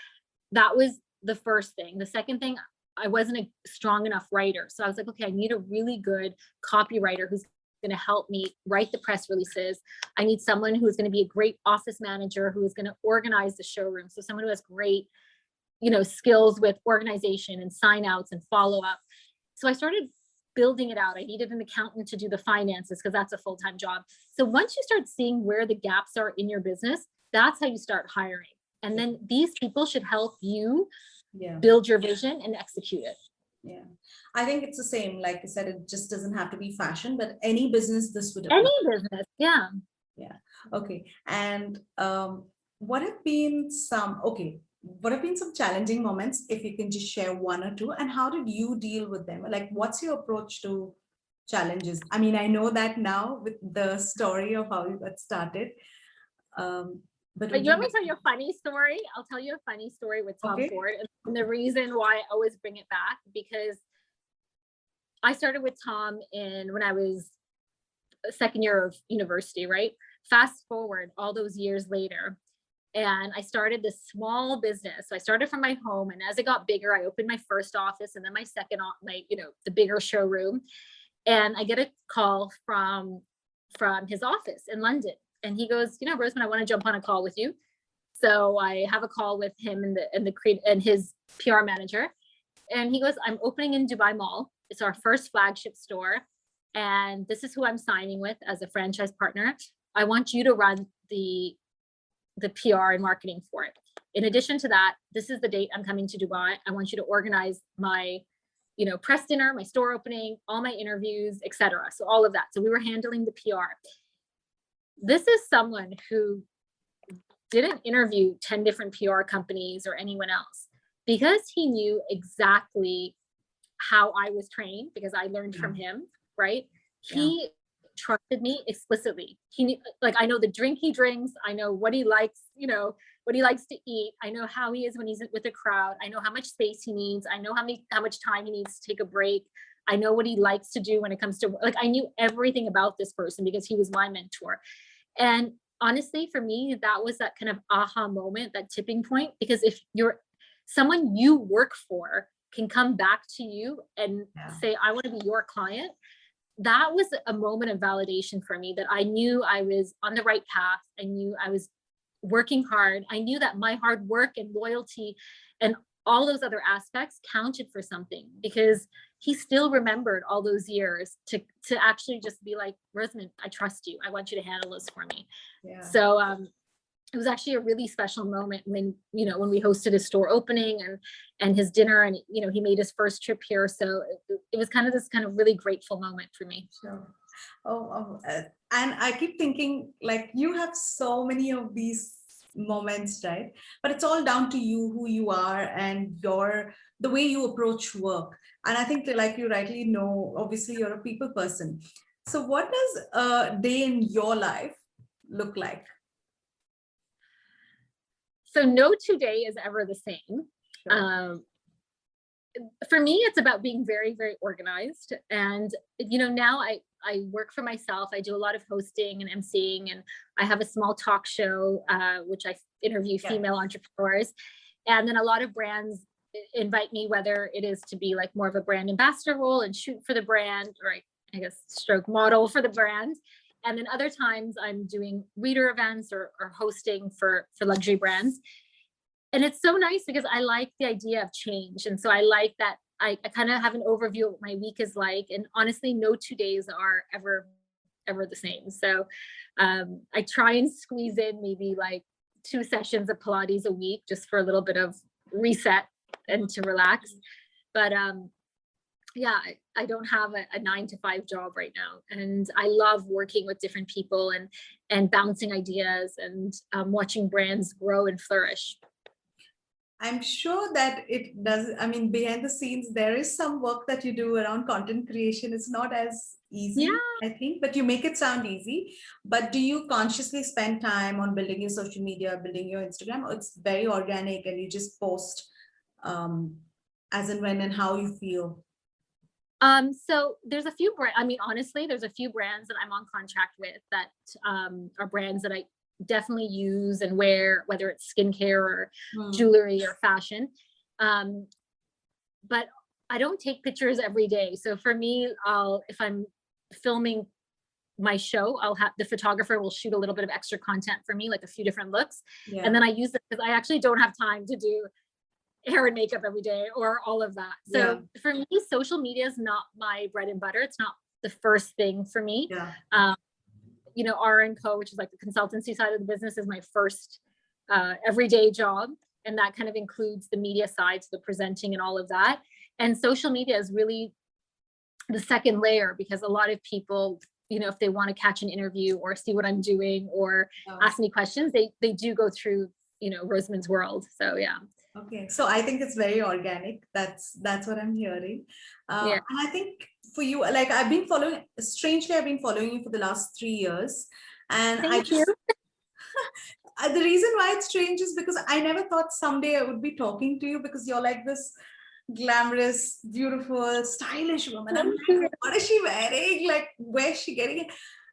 Speaker 3: that was the first thing. The second thing, I wasn't a strong enough writer. So I was like, okay, I need a really good copywriter who's going to help me write the press releases. I need someone who's going to be a great office manager, who is going to organize the showroom. So someone who has great, skills with organization and sign outs and follow up. So I started building it out. I needed an accountant to do the finances, because that's a full-time job. So once you start seeing where the gaps are in your business, that's how you start hiring. And then these people should help you build your vision and execute it.
Speaker 4: Yeah, I think it's the same. Like I said, it just doesn't have to be fashion, but any business, this would apply.
Speaker 3: Any business, yeah.
Speaker 4: Okay. And what have been some challenging moments, if you can just share one or two, and how did you deal with them? Like, what's your approach to challenges? I mean, I know that now with the story of how you got started. But
Speaker 3: you want me to tell you a funny story? I'll tell you a funny story with Tom Ford. And the reason why I always bring it back, because I started with Tom when I was second year of university, right? Fast forward all those years later, and I started this small business. So I started from my home, and as it got bigger, I opened my first office, and then my second, the bigger showroom. And I get a call from his office in London. And he goes, Rosemin, I want to jump on a call with you. So I have a call with him and his PR manager. And he goes, I'm opening in Dubai Mall. It's our first flagship store. And this is who I'm signing with as a franchise partner. I want you to run the PR and marketing for it. In addition to that, this is the date I'm coming to Dubai. I want you to organize my, press dinner, my store opening, all my interviews, etc. So all of that. So we were handling the PR. This is someone who didn't interview 10 different PR companies or anyone else, because he knew exactly how I was trained, because I learned from him, right? He trusted me explicitly. He knew, I know the drink he drinks. I know what he likes, what he likes to eat. I know how he is when he's with a crowd. I know how much space he needs. I know how much time he needs to take a break. I know what he likes to do when it comes to, I knew everything about this person because he was my mentor. And honestly, for me, that was that kind of aha moment, that tipping point, because if someone you work for can come back to you and say, I want to be your client, that was a moment of validation for me, that I knew I was on the right path. I knew I was working hard. I knew that my hard work and loyalty and all those other aspects counted for something, because he still remembered all those years to actually just be like, Rosemin, I trust you. I want you to handle this for me. Yeah. So it was actually a really special moment when we hosted his store opening and his dinner, and he made his first trip here. So it was kind of this kind of really grateful moment for me.
Speaker 4: Sure. And I keep thinking, like, you have so many of these moments, right? But it's all down to you, who you are, and the way you approach work. And I think, like you rightly know, obviously you're a people person. So what does a day in your life look like?
Speaker 3: So no 2 day is ever the same. Sure. For me, it's about being very, very organized. And, now I work for myself. I do a lot of hosting and emceeing, and I have a small talk show, which I interview female entrepreneurs. And then a lot of brands invite me, whether it is to be like more of a brand ambassador role and shoot for the brand, or I guess stroke model for the brand. And then other times I'm doing reader events or hosting for luxury brands. And it's so nice because I like the idea of change. And so I like that I kind of have an overview of what my week is like. And honestly, no 2 days are ever the same. So I try and squeeze in maybe like 2 sessions of Pilates a week just for a little bit of reset and to relax. But yeah, I don't have a 9-to-5 job right now. And I love working with different people and bouncing ideas and watching brands grow and flourish.
Speaker 4: I'm sure that it does. I mean, behind the scenes, there is some work that you do around content creation. It's not as easy, I think, but you make it sound easy. But do you consciously spend time on building your social media, building your Instagram, or it's very organic and you just post as and when and how you feel?
Speaker 3: So there's a few brands. I mean, honestly, there's a few brands that I'm on contract with that are brands that I definitely use and wear, whether it's skincare or jewelry or fashion. But I don't take pictures every day. So for me, if I'm filming my show, I'll have the photographer will shoot a little bit of extra content for me, like a few different looks. Yeah. And then I use it because I actually don't have time to do hair and makeup every day or all of that. So for me, social media is not my bread and butter. It's not the first thing for me. Yeah. You know, R&Co, which is like the consultancy side of the business, is my first everyday job. And that kind of includes the media side, so the presenting and all of that. And social media is really the second layer because a lot of people, you know, if they want to catch an interview or see what I'm doing or ask me questions, they do go through, you know, Rosemin's world. So, yeah.
Speaker 4: Okay, so I think it's very organic. That's what I'm hearing. And I think for you, like I've been following you for the last 3 years. And
Speaker 3: Thank you.
Speaker 4: The reason why it's strange is because I never thought someday I would be talking to you because you're like this glamorous, beautiful, stylish woman. I'm like, what is she wearing? Like, where's she getting it?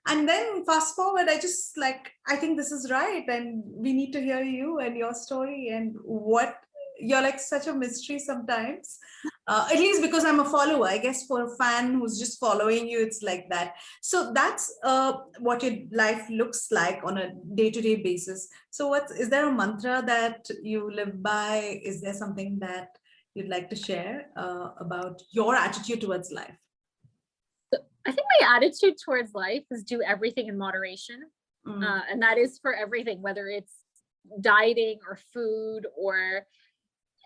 Speaker 4: And then fast forward, I think this is right. And we need to hear you and your story and what you're like such a mystery sometimes, at least because I'm a follower. I guess for a fan who's just following you, it's like that. So that's what your life looks like on a day-to-day basis. So is there a mantra that you live by? Is there something that you'd like to share about your attitude towards life?
Speaker 3: I think my attitude towards life is do everything in moderation. And that is for everything, whether it's dieting or food or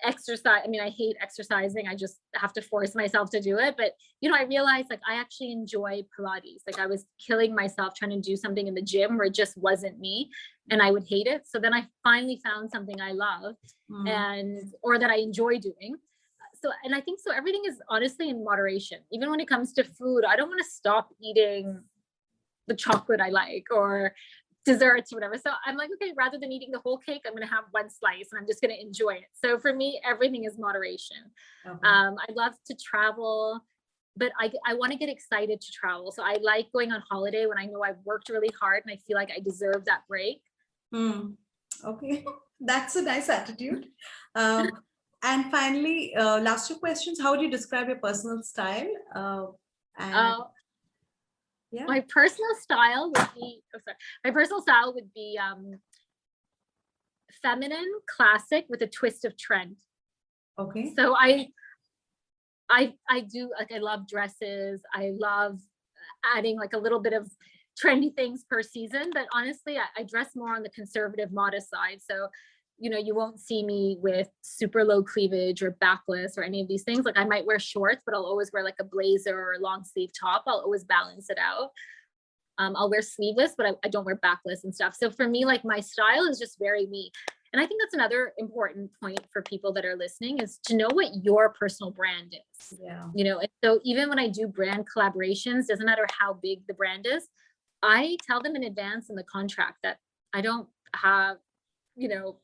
Speaker 3: exercise. I mean, I hate exercising. I just have to force myself to do it. But, you know, I realized like I actually enjoy Pilates. Like I was killing myself trying to do something in the gym where it just wasn't me and I would hate it. So then I finally found something I love or that I enjoy doing. So, and I think so everything is honestly in moderation. Even when it comes to food, I don't want to stop eating the chocolate I like or desserts or whatever. So I'm like, okay, rather than eating the whole cake, I'm going to have one slice and I'm just going to enjoy it. So for me, everything is moderation. Okay. I love to travel, but I want to get excited to travel. So I like going on holiday when I know I've worked really hard and I feel like I deserve that break.
Speaker 4: Okay, that's a nice attitude. And finally, last 2 questions. How would you describe your personal style?
Speaker 3: My personal style would be, feminine, classic with a twist of trend.
Speaker 4: Okay.
Speaker 3: So I do like, I love dresses. I love adding like a little bit of trendy things per season, but honestly, I dress more on the conservative modest side. So, you know, you won't see me with super low cleavage or backless or any of these things. Like I might wear shorts, but I'll always wear like a blazer or a long sleeve top. I'll always balance it out. I'll wear sleeveless, but I don't wear backless and stuff. So for me, like my style is just very me. And I think that's another important point for people that are listening is to know what your personal brand is. Yeah. You know, and so even when I do brand collaborations, doesn't matter how big the brand is, I tell them in advance in the contract that I don't have, you know,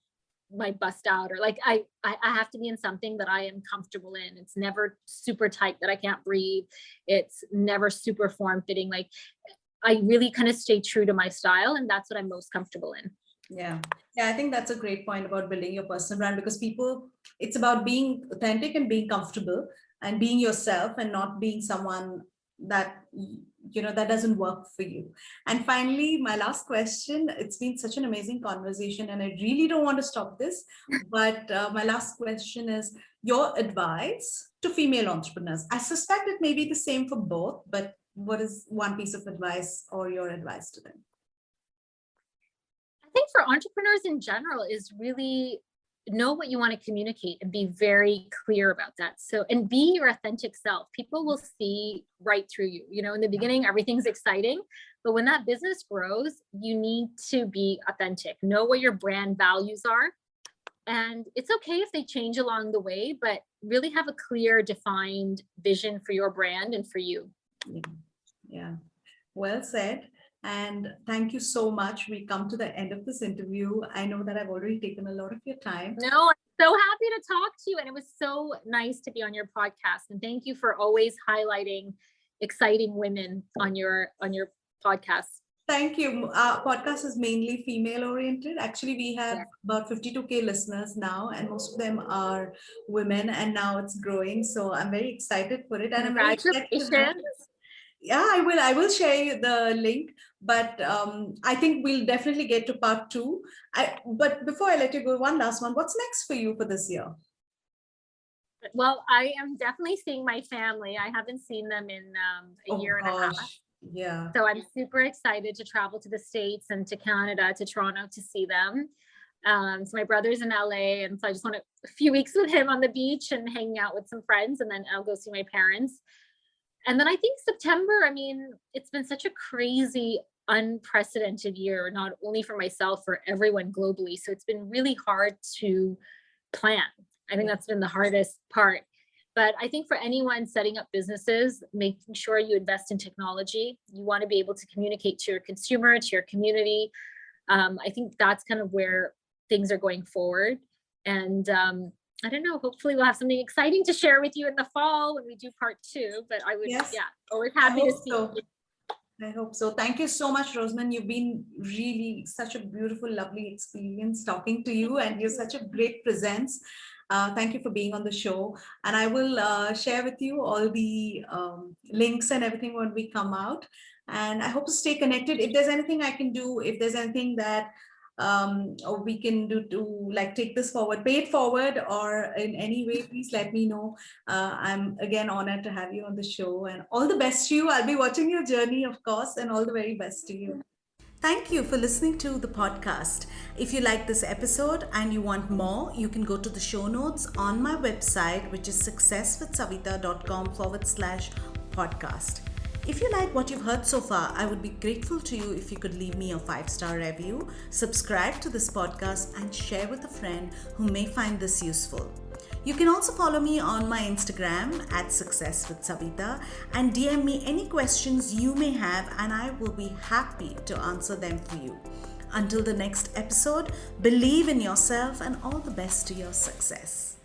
Speaker 3: my bust out or like I have to be in something that I am comfortable in. It's never super tight that I can't breathe. It's never super form fitting. Like I really kind of stay true to my style and that's what I'm most comfortable in.
Speaker 4: Yeah, I think that's a great point about building your personal brand because it's about being authentic and being comfortable and being yourself and not being someone that that doesn't work for you. And finally, my last question, it's been such an amazing conversation and I really don't want to stop this, but my last question is your advice to female entrepreneurs. I suspect it may be the same for both, but what is one piece of advice or your advice to them?
Speaker 3: I think for entrepreneurs in general is really know what you want to communicate and be very clear about that. So, and be your authentic self. People will see right through you. In the beginning, everything's exciting, but when that business grows, you need to be authentic. Know what your brand values are. And it's okay if they change along the way, but really have a clear, defined vision for your brand and for you.
Speaker 4: Yeah. Well said. And thank you so much. We come to the end of this interview. I know that I've already taken a lot of your time.
Speaker 3: No, I'm so happy to talk to you. And it was so nice to be on your podcast. And thank you for always highlighting exciting women on your podcast.
Speaker 4: Thank you. Our podcast is mainly female oriented. Actually, we have about 52K listeners now, and most of them are women, and now it's growing. So I'm very excited for it. And
Speaker 3: congratulations.
Speaker 4: Yeah, I will share you the link, but I think we'll definitely get to part 2. But before I let you go, one last one. What's next for you for this year?
Speaker 3: Well, I am definitely seeing my family. I haven't seen them in a year and a half.
Speaker 4: Yeah.
Speaker 3: So I'm super excited to travel to the States and to Canada, to Toronto to see them. So my brother's in LA, and so I just want a few weeks with him on the beach and hanging out with some friends, and then I'll go see my parents. And then I think September, it's been such a crazy, unprecedented year, not only for myself, for everyone globally. So it's been really hard to plan. I think that's been the hardest part. But I think for anyone setting up businesses, making sure you invest in technology, you want to be able to communicate to your consumer, to your community. I think that's kind of where things are going forward. And I don't know, hopefully we'll have something exciting to share with you in the fall when we do part 2, but I would, always happy to see you.
Speaker 4: I hope so. Thank you so much, Rosemin. You've been really such a beautiful, lovely experience talking to you, and you're such a great presence. Thank you for being on the show. And I will share with you all the links and everything when we come out. And I hope to stay connected. If there's anything I can do, if there's anything that or we can do to take this forward, pay it forward, or in any way, please let me know. I'm again honored to have you on the show, and all the best to you. I'll be watching your journey, of course, and all the very best to you. Thank you for listening to the podcast. If you like this episode and you want more, you can go to the show notes on my website, which is successwithsavita.com/podcast. If you like what you've heard so far, I would be grateful to you if you could leave me a 5-star review, subscribe to this podcast, and share with a friend who may find this useful. You can also follow me on my Instagram @successwithsavita and DM me any questions you may have, and I will be happy to answer them for you. Until the next episode, believe in yourself and all the best to your success.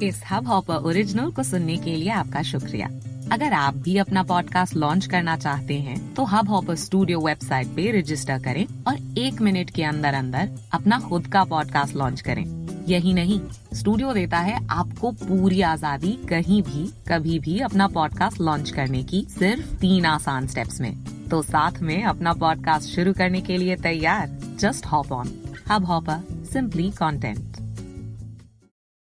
Speaker 1: इस hub hopper original को सुनने के लिए आपका शुक्रिया। अगर आप भी अपना पॉडकास्ट लॉन्च करना चाहते हैं, तो हब हॉपर स्टूडियो वेबसाइट पे रजिस्टर करें और 1 मिनट के अंदर अंदर अपना खुद का पॉडकास्ट लॉन्च करें। यही नहीं, स्टूडियो देता है आपको पूरी आजादी कहीं भी कभी भी अपना पॉडकास्ट लॉन्च करने की, सिर्फ 3 आसान स्टेप्स में। तो साथ में अपना पॉडकास्ट शुरू करने के लिए तैयार? Just hop on hub hopper, simply content.